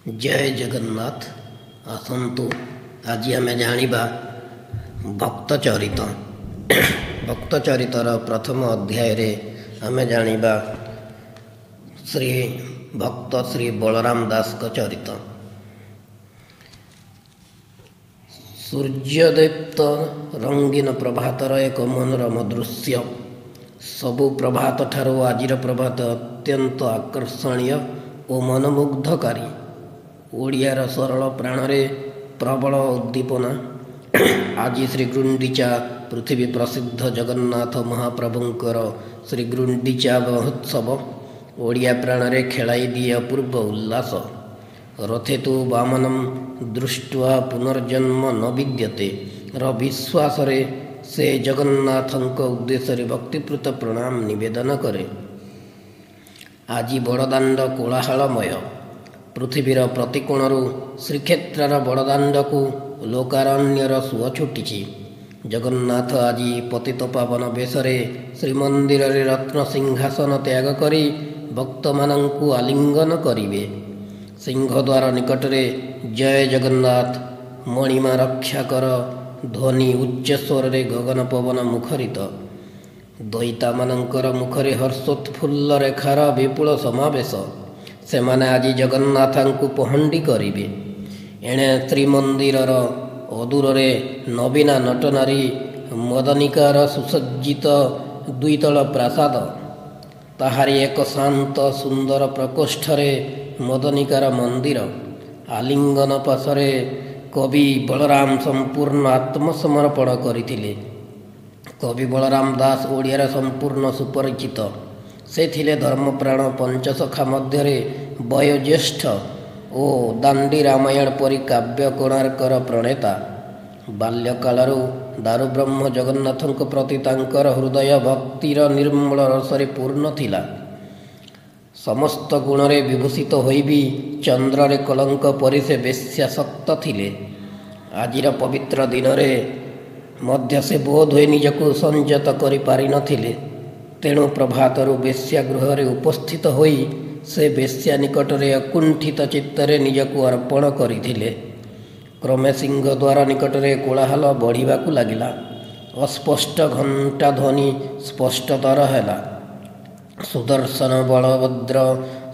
जय जगन्नाथ। आसतु आज आम जाना भक्तचरित। भक्तचरितर प्रथम अध्याय आम जाना श्री भक्त श्री बलराम दास का चरित। सूर्यदीप्त रंगीन प्रभातर एक मनोरम दृश्य। सबु प्रभात ठारू आजिर प्रभात अत्यंत आकर्षणीय और मनमुग्धकारी। ओडियार सरल प्राणरे प्रबल उद्दीपना। आज श्री गुंडीचा पृथ्वी प्रसिद्ध जगन्नाथ महाप्रभुंकर श्री गुंडीचा महोत्सव ओडिया प्राणरे खेलाई दिए अपूर्व उल्लास। रथे तु वामनम दृष्ट्वा पुनर्जन्म न विद्यते विश्वास से जगन्नाथंक उद्देश्य भक्तिपूत प्रणाम निवेदन करे। आज बड़दाण्ड कोलाहलमय। पृथ्वीर प्रतिकोणरू श्रीक्षेत्र बड़दाण्ड को लोकारण्यर सुଅ छुटी। जगन्नाथ आज पतित पावन बेशरे श्रीमंदिर रत्न सिंहासन त्याग करी भक्त मानंकु आलिंगन करिवे। सिंहद्वार निकटरे जय जगन्नाथ मणिमा रक्षा कर ध्वनि उच्च स्वर गगन पवन मुखरित। दैता मानंकर मुखरे हर्षोत्फुल्ल रेखार विपुल समावेश। से माने आज जगन्नाथांकु पहंडी करिवे। एणे श्रीमंदिर अदूर नवीना नटनारी मदनिकार सुसज्जित दुईतल प्रासाद। ताहारी एक शांत सुंदर प्रकोष्ठरे मदनिकार मंदिर। आलिंगन पाशरे कवि बलराम संपूर्ण आत्मसमर्पण करथिले। कवि बलराम दास ओडियार संपूर्ण सुपरिचित। से थिले धर्मप्राण पंचसखा मध्य वयोज्येष्ठ ओ दांडी रामायण परी काव्य कोणार्कर प्रणेता। बाल्यकालरू दारुब्रह्म जगन्नाथंक प्रति तांकर हृदय भक्तिर निर्मल रसरे पूर्ण थिला। समस्त गुणरे विभूषित होई भी चंद्ररे कलंक परि से वेश्यासक्त थिले। आजिर पवित्र दिन मध्य से बोध होई निजको संयत करि पारि नथिले। तेणु प्रभातरू वेश्यागृह उपस्थित होई से वेश्या निकटरे अकुंठित चित्तरे निजको अर्पण करिथिले। क्रमे सिंहद्वार निकटरे कोलाहल बढ़िबाकु लागिला। अस्पष्ट घंटा ध्वनि स्पष्टतर हैला। सुदर्शन बलभद्र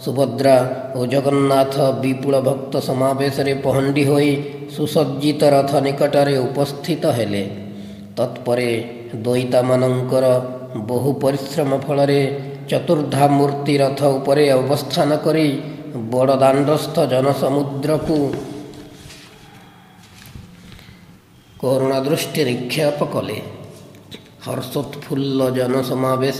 सुभद्रा और जगन्नाथ विपुल भक्त समावेश पहंडी होई सुसज्जित रथ निकटरे उपस्थित हेले। तत्परे द्वैता मानंकर बहु परिश्रम फल चतुर्धा मूर्ति रथ उपरे अवस्थान करी बड़दाण्डस्थ जनसमुद्र को करुणादृष्टि निक्षेप कले। हर्षोत्फुल्ल जनसमावेश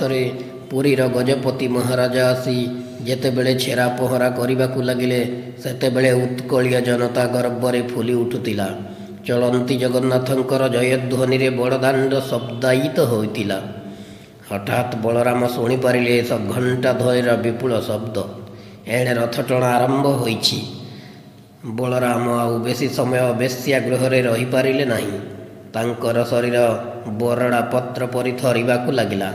पुरीर गजपति महाराजा आसी जेतेबेले छेरा पहरा करने लगिले सेतेबेले उत्कलीय जनता गर्वरे फुली उठुतिला। चलंती जगन्नाथंकर जयध्वनि बड़दाण्ड शब्दायित होइतिला। हठात बलराम शुणी पारिले घंटा ध्वनिर विपुल शब्द। एणे रथटଣା आरंभ होइछि। बलराम आउ बेसी समय वेश्यागृह रही पारिले नाही। तांकर शरीर बरड़ा पत्र परि थरिबाकु लागिला।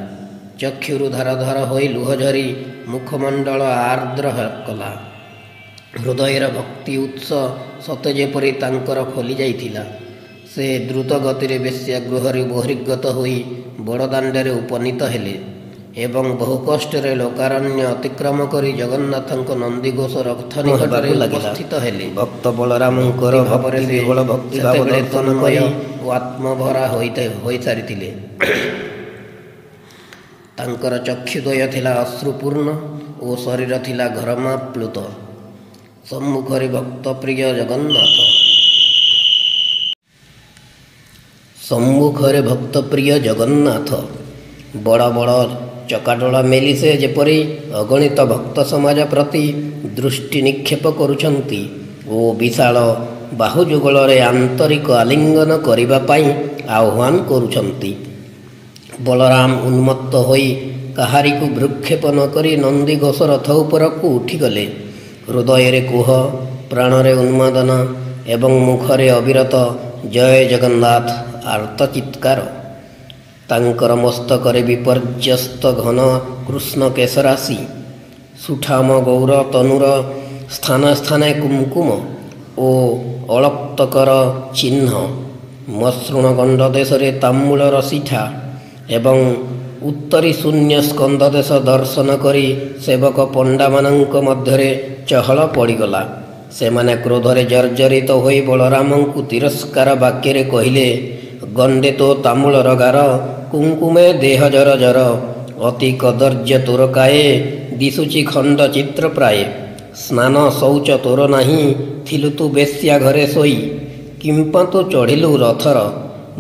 चक्षुरु धार धार होई लुह झरी मुखमंडल आर्द्र कला। हृदयर भक्ति उत्स सते जेपरि तांकर खोली जाइथिला। से द्रुत गति वेश्यागृह बहिर्गत होई बड़दाण्डे उपनीत हेले एवं बहु कष्ट लोकारण्य अतिक्रम करी जगन्नाथंक नंदीघोष रथ निकटरे उपस्थित हेले। भक्त बलरामंकर भक्ति तन्मय और आत्मभरा होई सारिथिले। तांकर चक्षुद्वय थिला अश्रुपूर्ण और शरीर थिला घरमाप्लुत। सम्मुखरे भक्त प्रिय जगन्नाथ। सम्मुखरे भक्त प्रिय जगन्नाथ बड़ बड़ चकाडोला मेली से जेपरी अगणित भक्त समाज प्रति दृष्टि निक्षेप करुछंती ओ विशाल बाहुजुगल आंतरिक आलिंगन करिबा पाई आह्वान करुछंती। बलराम उन्मत्त होई काहारी को भ्रुक्षेप न करी नंदीघोष रथ उपर को उठिगले। हृदय कुह प्राणरे उन्मादन एवं मुखरे अविरत जय जगन्नाथ आर्त चित्कार। तांकर मस्तकरे विपर्यस्त घन कृष्ण केशराशि सुठाम गौर तनुर ସ୍ଥାନେ ସ୍ଥାନେ କୁମକୁମ ଓ ଅଳକ୍ତକର ଚିହ୍ନ। ମସୃଣ ଗଣ୍ଡ ଦେଶରେ ତାମ୍ବୁଳର ସିଠା ଏବଂ ଉତ୍ତରୀ ଶୂନ୍ୟ ସ୍କନ୍ଦ ଦେଶ ଦର୍ଶନ କରି ସେବକ ପଣ୍ଡାମାନଙ୍କ ମଧ୍ୟରେ ଚହଳ ପଡ଼ିଗଲା। ସେମାନେ କ୍ରୋଧରେ ଜର୍ଜରିତ ହୋଇ ବଳରାମଙ୍କୁ ତିରସ୍କାର ବାକ୍ୟରେ କହିଲେ, ଗଣ୍ଡେ ତୋ ତାମ୍ବୁଳର ଗାର, କୁଙ୍କୁମେ ଦେହ ଜର ଜର, ଅତି କଦର୍ଯ୍ୟ ତୋର କାଏ, ଦିଶୁଚି ଖଣ୍ଡ ଚିତ୍ର ପ୍ରାଏ। ସ୍ନାନ ଶୌଚ ତୋର ନାହିଁ, ଥିଲୁ ତୁ ବେଶ୍ୟା ଘରେ ଶୋଇ, କିମ୍ପା ତୁ ଚଢ଼ିଲୁ ରଥର,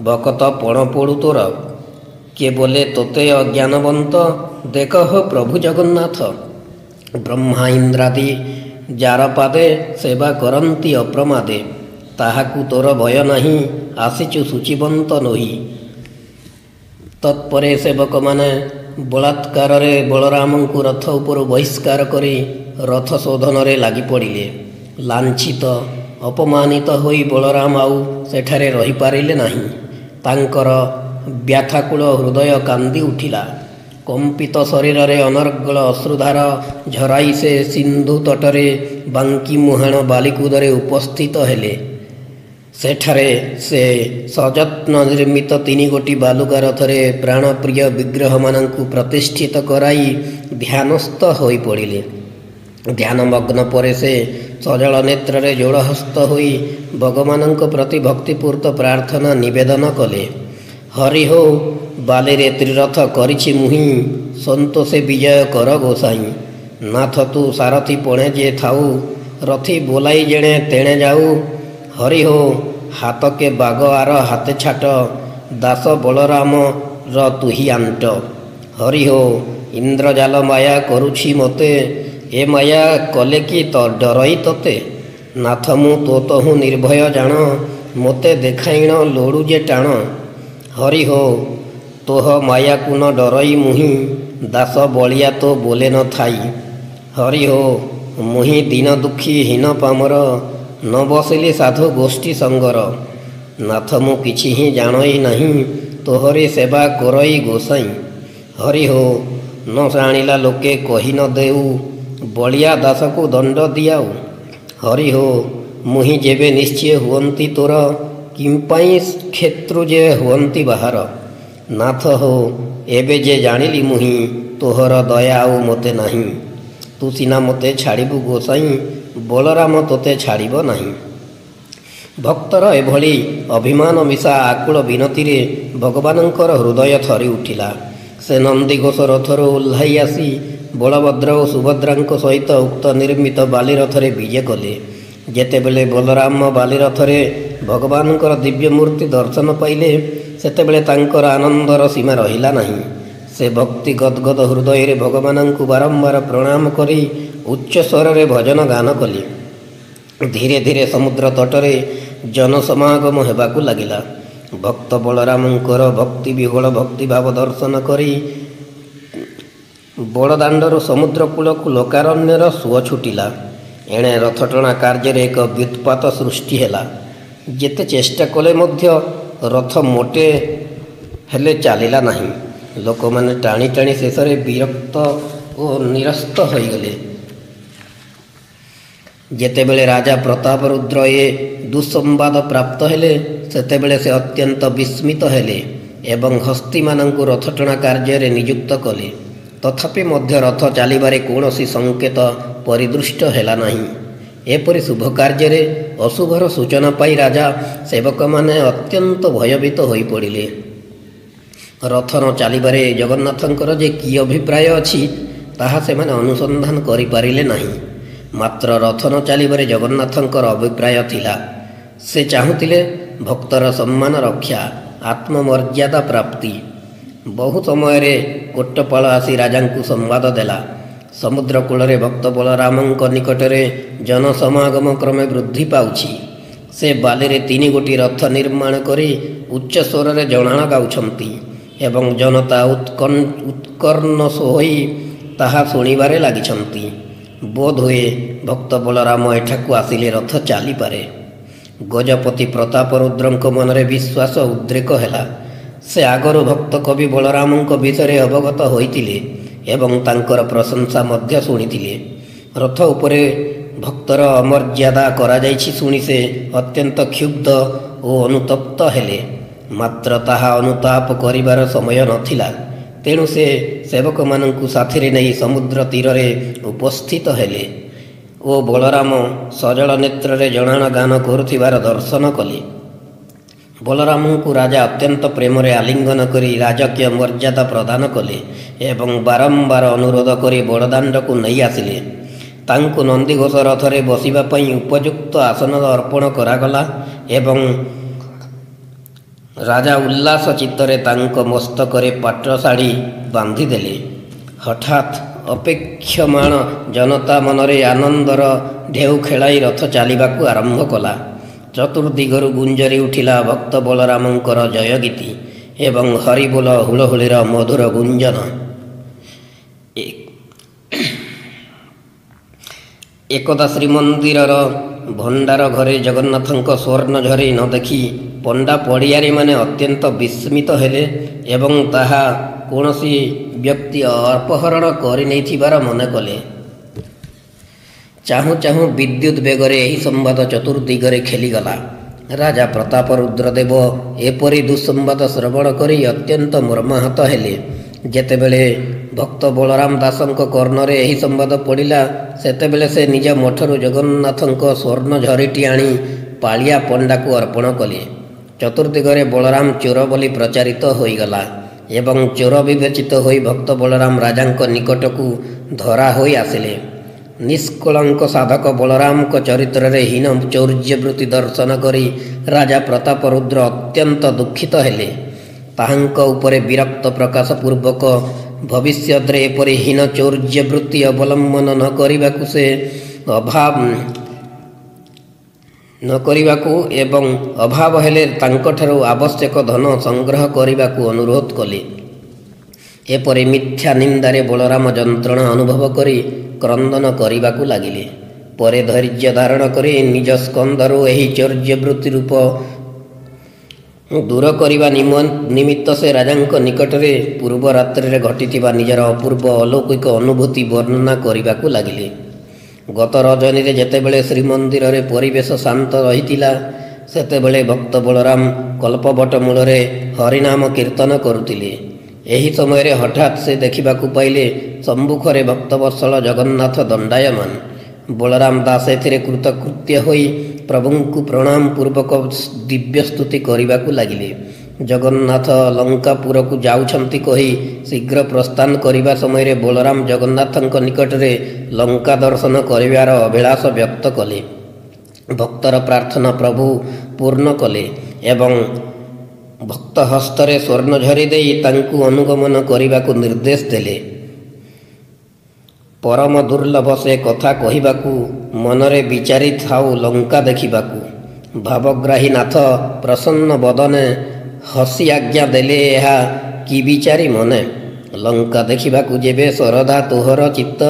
ବକତ ପଣ ପୋଡ଼ୁ ତୋର। କିଏ ବୋଲେ ତୋତେ ଅଜ୍ଞାନବନ୍ତ, ଦେଖ ହୋ ପ୍ରଭୁ ଜଗନ୍ନାଥ। ବ୍ରହ୍ମା ଇନ୍ଦ୍ରାଦି ଯାର ପାଦେ, ସେବା କରନ୍ତି ଅପ୍ରମାଦେ। ତାହାକୁ ତୋର ଭୟ ନାହିଁ, ଆସିଛୁ ସୂଚିବନ୍ତ ନୋହି। ତତ୍ପରେ ସେବକମାନେ ବଳାତ୍କାରରେ ବଳରାମଙ୍କୁ ରଥ ଉପରୁ ବହିଷ୍କାର କରି ରଥ ଶୋଧନରେ ଲାଗି ପଡ଼ିଲେ। ଲାଞ୍ଛିତ ଅପମାନିତ ହୋଇ ବଳରାମ ଆଉ ସେଠାରେ ରହିପାରିଲେ ନାହିଁ। ତାଙ୍କର ବ୍ୟଥାକୁଳ ହୃଦୟ କାନ୍ଦି ଉଠିଲା। କମ୍ପିତ ଶରୀରରେ ଅନର୍ଗଳ ଅଶ୍ରୁଧାର ଝରାଇ ସେ ସିନ୍ଧୁ ତଟରେ ବାଙ୍କି ମୁହାଣ ବାଲିକୁଦରେ ଉପସ୍ଥିତ ହେଲେ। ସେଠାରେ ସେ ସଯତ୍ନ ନିର୍ମିତ 3 ଗୋଟି ବାଲୁକା ରଥରେ ପ୍ରାଣପ୍ରିୟ ବିଗ୍ରହମାନଙ୍କୁ ପ୍ରତିଷ୍ଠିତ କରାଇ ଧ୍ୟାନସ୍ଥ ହୋଇପଡ଼ିଲେ। ଧ୍ୟାନମଗ୍ନ ପରେ ସେ ସଜଳ ନେତ୍ରରେ ଯୋଡ଼ହସ୍ତ ହୋଇ ଭଗବାନଙ୍କ ପ୍ରତି ଭକ୍ତିପୂର୍ତ୍ତ ପ୍ରାର୍ଥନା ନିବେଦନ କଲେ। ହରି ହୋ, ବାଲିରେ ତ୍ରିରଥ କରିଛି ମୁହିଁ, ସନ୍ତୋଷେ ବିଜୟ କର ଗୋସାଇଁ। ନାଥ ତୁ ସାରଥି ପଣେ ଯେ ଥାଉ, ରଥି ବୋଲାଇ ଯେଣେ ତେଣେ ଯାଉ। ହରି ହୋ, ହାତକେ ବାଗ ଆର ହାତେ ଛାଟ, ଦାସ ବଳରାମର ତୁହି ଆଣ୍ଟ। ହରି ହୋ, ଇନ୍ଦ୍ରଜାଲ ମାୟା କରୁଛି ମୋତେ, ଏ ମାୟା କଲେ କି ଡରଇ ତୋତେ। ନାଥ ମୁଁ ତୋ ତହୁଁ ନିର୍ଭୟ ଜାଣ, ମୋତେ ଦେଖାଇଣ ଲୋଡ଼ୁ ଯେ ଟାଣ। ହରି ହୋ, ତୋହ ମାୟାକୁ ନ ଡରଇ ମୁହିଁ, ଦାସ ବଳିଆ ତୋ ବୋଲେ ନ ଥାଇ। ହରି ହୋ, ମୁହିଁ ଦୀନ ଦୁଃଖୀ ହୀନ ପାମର, ନ ବସିଲି ସାଧୁ ଗୋଷ୍ଠୀ ସଙ୍ଗର। ନାଥ ମୁଁ କିଛି ହିଁ ଜାଣଇ ନାହିଁ, ତୋହରି ସେବା କରଇ ଗୋସାଇଁ। ହରି ହୋ, ନ ଜାଣିଲା ଲୋକେ କହି ନ ଦେଉ, ବଳିଆ ଦାସକୁ ଦଣ୍ଡ ଦିଆଉ। ହରି ହୋ, ମୁହିଁ ଯେବେ ନିଶ୍ଚୟ ହୁଅନ୍ତି ତୋର, କିମ୍ପାଇଁ କ୍ଷେତ୍ରୁ ଯେ ହୁଅନ୍ତି ବାହାର। ନାଥ ହୋ, ଏବେ ଯେ ଜାଣିଲି ମୁହିଁ, ତୋହର ଦୟା ଆଉ ମୋତେ ନାହିଁ। ତୁ ସିନା ମୋତେ ଛାଡ଼ିବୁ ଗୋସାଇଁ, ବଳରାମ ତୋତେ ଛାଡ଼ିବ ନାହିଁ। ଭକ୍ତର ଏଭଳି ଅଭିମାନ ମିଶା ଆକୁଳ ବିନତିରେ ଭଗବାନଙ୍କର ହୃଦୟ ଥରି ଉଠିଲା। ସେ ନନ୍ଦିଘୋଷ ରଥରୁ ଓହ୍ଲାଇ ଆସି ବଳଭଦ୍ର ଓ ସୁଭଦ୍ରାଙ୍କ ସହିତ ଉକ୍ତ ନିର୍ମିତ ବାଲିରଥରେ ବିଜେ କଲେ। ଯେତେବେଳେ ବଳରାମ ବାଲିରଥରେ ଭଗବାନଙ୍କର ଦିବ୍ୟ ମୂର୍ତ୍ତି ଦର୍ଶନ ପାଇଲେ, ସେତେବେଳେ ତାଙ୍କର ଆନନ୍ଦର ସୀମା ରହିଲା ନାହିଁ। ସେ ଭକ୍ତି ଗଦଗଦ ହୃଦୟରେ ଭଗବାନଙ୍କୁ ବାରମ୍ବାର ପ୍ରଣାମ କରି ଉଚ୍ଚ ସ୍ୱରରେ ଭଜନ ଗାନ କଲେ। ଧୀରେ ଧୀରେ ସମୁଦ୍ର ତଟରେ ଜନସମାଗମ ହେବାକୁ ଲାଗିଲା। ଭକ୍ତ ବଳରାମଙ୍କର ଭକ୍ତି ବିହ୍ୱଳ ଭକ୍ତିଭାବ ଦର୍ଶନ କରି ବଡ଼ଦାଣ୍ଡରୁ ସମୁଦ୍ର କୂଳକୁ ଲୋକାରଣ୍ୟର ସୁଅ ଛୁଟିଲା। ଏଣେ ରଥଟଣା କାର୍ଯ୍ୟରେ ଏକ ବ୍ୟୁତ୍ପାତ ସୃଷ୍ଟି ହେଲା। ଯେତେ ଚେଷ୍ଟା କଲେ ମଧ୍ୟ ରଥ ମୋଟେ ହେଲେ ଚାଲିଲା ନାହିଁ। ଲୋକମାନେ ଟାଣି ଟାଣି ଶେଷରେ ବିରକ୍ତ ଓ ନିରସ୍ତ ହୋଇଗଲେ। ଯେତେବେଳେ ରାଜା ପ୍ରତାପରୁଦ୍ର ଏ ଦୁଃସମ୍ବାଦ ପ୍ରାପ୍ତ ହେଲେ, ସେତେବେଳେ ସେ ଅତ୍ୟନ୍ତ ବିସ୍ମିତ ହେଲେ ଏବଂ ହସ୍ତୀମାନଙ୍କୁ ରଥଟଣା କାର୍ଯ୍ୟରେ ନିଯୁକ୍ତ କଲେ। ତଥାପି ମଧ୍ୟ ରଥ ଚାଲିବାରେ କୌଣସି ସଂକେତ ପରିଦୃଷ୍ଟ ହେଲା ନାହିଁ। ଏପରି ଶୁଭ କାର୍ଯ୍ୟରେ ଅଶୁଭର ସୂଚନା ପାଇ ରାଜା ସେବକମାନେ ଅତ୍ୟନ୍ତ ଭୟଭୀତ ହୋଇପଡ଼ିଲେ। ରଥ ନ ଚାଲିବାରେ ଜଗନ୍ନାଥଙ୍କର ଯେ କି ଅଭିପ୍ରାୟ ଅଛି, ତାହା ସେମାନେ ଅନୁସନ୍ଧାନ କରିପାରିଲେ ନାହିଁ। ମାତ୍ର ରଥ ନ ଚାଲିବାରେ ଜଗନ୍ନାଥଙ୍କର ଅଭିପ୍ରାୟ ଥିଲା, ସେ ଚାହୁଁଥିଲେ ଭକ୍ତର ସମ୍ମାନ ରକ୍ଷା, ଆତ୍ମମର୍ଯ୍ୟାଦା ପ୍ରାପ୍ତି। ବହୁ ସମୟରେ କୋଟପାଳ ଆସି ରାଜାଙ୍କୁ ସମ୍ବାଦ ଦେଲା, ସମୁଦ୍ର କୂଳରେ ଭକ୍ତ ବଳରାମଙ୍କ ନିକଟରେ ଜନସମାଗମ କ୍ରମେ ବୃଦ୍ଧି ପାଉଛି। ସେ ବାଲିରେ 3 ଗୋଟି ରଥ ନିର୍ମାଣ କରି ଉଚ୍ଚ ସ୍ୱରରେ ଜଣାଣ ଗାଉଛନ୍ତି ଏବଂ ଜନତା ଉତ୍କର୍ଣ୍ଣ ହୋଇ ତାହା ଶୁଣିବାରେ ଲାଗିଛନ୍ତି। ବୋଧହୁଏ ଭକ୍ତ ବଳରାମ ଏଠାକୁ ଆସିଲେ ରଥ ଚାଲିପାରେ। ଗଜପତି ପ୍ରତାପରୁଦ୍ରଙ୍କ ମନରେ ବିଶ୍ୱାସ ଉଦ୍ରେକ ହେଲା। ସେ ଆଗରୁ ଭକ୍ତ କବି ବଳରାମଙ୍କ ବିଷୟରେ ଅବଗତ ହୋଇଥିଲେ ଏବଂ ତାଙ୍କର ପ୍ରଶଂସା ମଧ୍ୟ ଶୁଣିଥିଲେ। ରଥ ଉପରେ ଭକ୍ତର ଅମର୍ଯ୍ୟାଦା କରାଯାଇଛି ଶୁଣି ସେ ଅତ୍ୟନ୍ତ କ୍ଷୁବ୍ଧ ଓ ଅନୁତପ୍ତ ହେଲେ। ମାତ୍ର ତାହା ଅନୁତାପ କରିବାର ସମୟ ନଥିଲା। ତେଣୁ ସେ ସେବକମାନଙ୍କୁ ସାଥିରେ ନେଇ ସମୁଦ୍ର ତୀରରେ ଉପସ୍ଥିତ ହେଲେ ଓ ବଳରାମ ସଜଳ ନେତ୍ରରେ ଜଣାଣ ଗାନ କରୁଥିବାର ଦର୍ଶନ କଲେ। ବଳରାମଙ୍କୁ ରାଜା ଅତ୍ୟନ୍ତ ପ୍ରେମରେ ଆଲିଙ୍ଗନ କରି ରାଜକୀୟ ମର୍ଯ୍ୟାଦା ପ୍ରଦାନ କଲେ ଏବଂ ବାରମ୍ବାର ଅନୁରୋଧ କରି ବଡ଼ଦାଣ୍ଡକୁ ନେଇ ଆସିଲେ। ତାଙ୍କୁ ନନ୍ଦିଘୋଷ ରଥରେ ବସିବା ପାଇଁ ଉପଯୁକ୍ତ ଆସନ ଅର୍ପଣ କରାଗଲା ଏବଂ ରାଜା ଉଲ୍ଲାସ ଚିତ୍ତରେ ତାଙ୍କ ମସ୍ତକରେ ପାଟ ଶାଢ଼ୀ ବାନ୍ଧିଦେଲେ। ହଠାତ୍ ଅପେକ୍ଷମାଣ ଜନତା ମନରେ ଆନନ୍ଦର ଢେଉ ଖେଳାଇ ରଥ ଚାଲିବାକୁ ଆରମ୍ଭ କଲା। ଚତୁର୍ଦିଗରୁ ଗୁଞ୍ଜରି ଉଠିଲା ଭକ୍ତ ବଳରାମଙ୍କର ଜୟଗୀତି ଏବଂ ହରିବୋଲ ହୁଳହୁଳିର ମଧୁର ଗୁଞ୍ଜନ। ଏକଦା ଶ୍ରୀମନ୍ଦିରର ଭଣ୍ଡାର ଘରେ ଜଗନ୍ନାଥଙ୍କ ସ୍ୱର୍ଣ୍ଣ ଝରି ନ ଦେଖି ପଣ୍ଡା ପଡ଼ିଆରୀମାନେ ଅତ୍ୟନ୍ତ ବିସ୍ମିତ ହେଲେ ଏବଂ ତାହା କୌଣସି ବ୍ୟକ୍ତି ଅପହରଣ କରିନେଇଥିବାର ମନେ କଲେ। ଚାହୁଁ ଚାହୁଁ ବିଦ୍ୟୁତ୍ ବେଗରେ ଏହି ସମ୍ବାଦ ଚତୁର୍ଦିଗରେ ଖେଳିଗଲା। ରାଜା ପ୍ରତାପ ରୁଦ୍ରଦେବ ଏପରି ଦୁଃସମ୍ବାଦ ଶ୍ରବଣ କରି ଅତ୍ୟନ୍ତ ମର୍ମାହତ ହେଲେ। ଯେତେବେଳେ ଭକ୍ତ ବଳରାମ ଦାସଙ୍କ କର୍ଣ୍ଣରେ ଏହି ସମ୍ବାଦ ପଡ଼ିଲା, ସେତେବେଳେ ସେ ନିଜ ମଠରୁ ଜଗନ୍ନାଥଙ୍କ ସ୍ୱର୍ଣ୍ଣ ଝରିଟି ଆଣି ପାଳିଆ ପଣ୍ଡାକୁ ଅର୍ପଣ କଲେ। ଚତୁର୍ଦିଗରେ ବଳରାମ ଚୋର ବୋଲି ପ୍ରଚାରିତ ହୋଇଗଲା ଏବଂ ଚୋର ବିବେଚିତ ହୋଇ ଭକ୍ତ ବଳରାମ ରାଜାଙ୍କ ନିକଟକୁ ଧରା ହୋଇ ଆସିଲେ। ନିଷ୍କଳଙ୍କ ସାଧକ ବଳରାମଙ୍କ ଚରିତ୍ରରେ ହୀନ ଚୌର୍ଯ୍ୟବୃତ୍ତି ଦର୍ଶନ କରି ରାଜା ପ୍ରତାପ ରୁଦ୍ର ଅତ୍ୟନ୍ତ ଦୁଃଖିତ ହେଲେ। ତାହାଙ୍କ ଉପରେ ବିରକ୍ତ ପ୍ରକାଶ ପୂର୍ବକ ଭବିଷ୍ୟତରେ ଏପରି ହୀନ ଚୌର୍ଯ୍ୟବୃତ୍ତି ଅବଲମ୍ବନ ନ କରିବାକୁ ଏବଂ ଅଭାବ ହେଲେ ତାଙ୍କଠାରୁ ଆବଶ୍ୟକ ଧନ ସଂଗ୍ରହ କରିବାକୁ ଅନୁରୋଧ କଲେ। ଏପରି ମିଥ୍ୟା ନିନ୍ଦାରେ ବଳରାମ ଯନ୍ତ୍ରଣା ଅନୁଭବ କରି କ୍ରନ୍ଦନ କରିବାକୁ ଲାଗିଲେ। ପରେ ଧୈର୍ଯ୍ୟ ଧାରଣ କରି ନିଜ ସ୍କନ୍ଧରୁ ଏହି ଚୌର୍ଯ୍ୟବୃତ୍ତି ରୂପ ଦୂର କରିବା ନିମିତ୍ତ ସେ ରାଜାଙ୍କ ନିକଟରେ ପୂର୍ବ ରାତ୍ରିରେ ଘଟିଥିବା ନିଜର ଅପୂର୍ବ ଅଲୌକିକ ଅନୁଭୂତି ବର୍ଣ୍ଣନା କରିବାକୁ ଲାଗିଲେ। ଗତ ରଜନୀରେ ଯେତେବେଳେ ଶ୍ରୀମନ୍ଦିରରେ ପରିବେଶ ଶାନ୍ତ ରହିଥିଲା, ସେତେବେଳେ ଭକ୍ତ ବଳରାମ କଳ୍ପବଟ ମୂଳରେ ହରିନାମ କୀର୍ତ୍ତନ କରୁଥିଲେ। ଏହି ସମୟରେ ହଠାତ୍ ସେ ଦେଖିବାକୁ ପାଇଲେ ସମ୍ମୁଖରେ ଭକ୍ତବତ୍ସଳ ଜଗନ୍ନାଥ ଦଣ୍ଡାୟମାନ। ବଳରାମ ଦାସ ଏଥିରେ କୃତକୃତ୍ୟ ହୋଇ ପ୍ରଭୁଙ୍କୁ ପ୍ରଣାମ ପୂର୍ବକ ଦିବ୍ୟସ୍ତୁତି କରିବାକୁ ଲାଗିଲେ। ଜଗନ୍ନାଥ ଲଙ୍କାପୁରକୁ ଯାଉଛନ୍ତି କହି ଶୀଘ୍ର ପ୍ରସ୍ଥାନ କରିବା ସମୟରେ ବଳରାମ ଜଗନ୍ନାଥଙ୍କ ନିକଟରେ ଲଙ୍କା ଦର୍ଶନ କରିବାର ଅଭିଳାଷ ବ୍ୟକ୍ତ କଲେ। ଭକ୍ତର ପ୍ରାର୍ଥନା ପ୍ରଭୁ ପୂର୍ଣ୍ଣ କଲେ ଏବଂ ଭକ୍ତ ହସ୍ତରେ ସ୍ୱର୍ଣ୍ଣ ଝରି ଦେଇ ତାଙ୍କୁ ଅନୁଗମନ କରିବାକୁ ନିର୍ଦ୍ଦେଶ ଦେଲେ। ପରମ ଦୁର୍ଲଭ ସେ କଥା କହିବାକୁ, ମନରେ ବିଚାରିଥାଉ ଲଙ୍କା ଦେଖିବାକୁ। ଭାବଗ୍ରାହୀ ନାଥ ପ୍ରସନ୍ନ ବଦନେ ହସି ଆଜ୍ଞା ଦେଲେ, ଏହା କି ବିଚାରି ମନେ। ଲଙ୍କା ଦେଖିବାକୁ ଯେବେ ଶରଧା ତୋହର ଚିତ୍ତ,